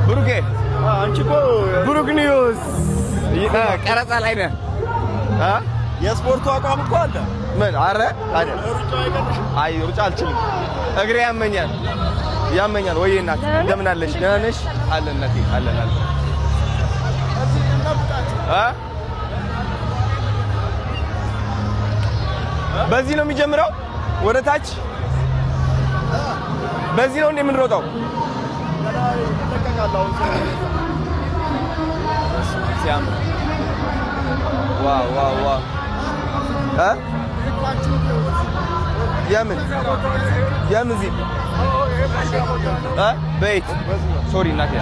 ብሩኬ አንቺ እኮ ብሩክ ኒውስ ቀረጻ ላይ ነህ። የስፖርቱ አቋም እኮ አለ። ምን አረ አይደል? አይ ሩጫ አልችልም፣ እግሬ ያመኛል። ወይ እናት እንደምን አለሽ? ደህና ነሽ? አለ እናቴ አለን። በዚህ ነው የሚጀምረው ወደ ታች። በዚህ ነው እንደምንሮጠው። ሲያምር ዋው ዋው ዋው የምን ዚህ በይት ሶሪ እናቴ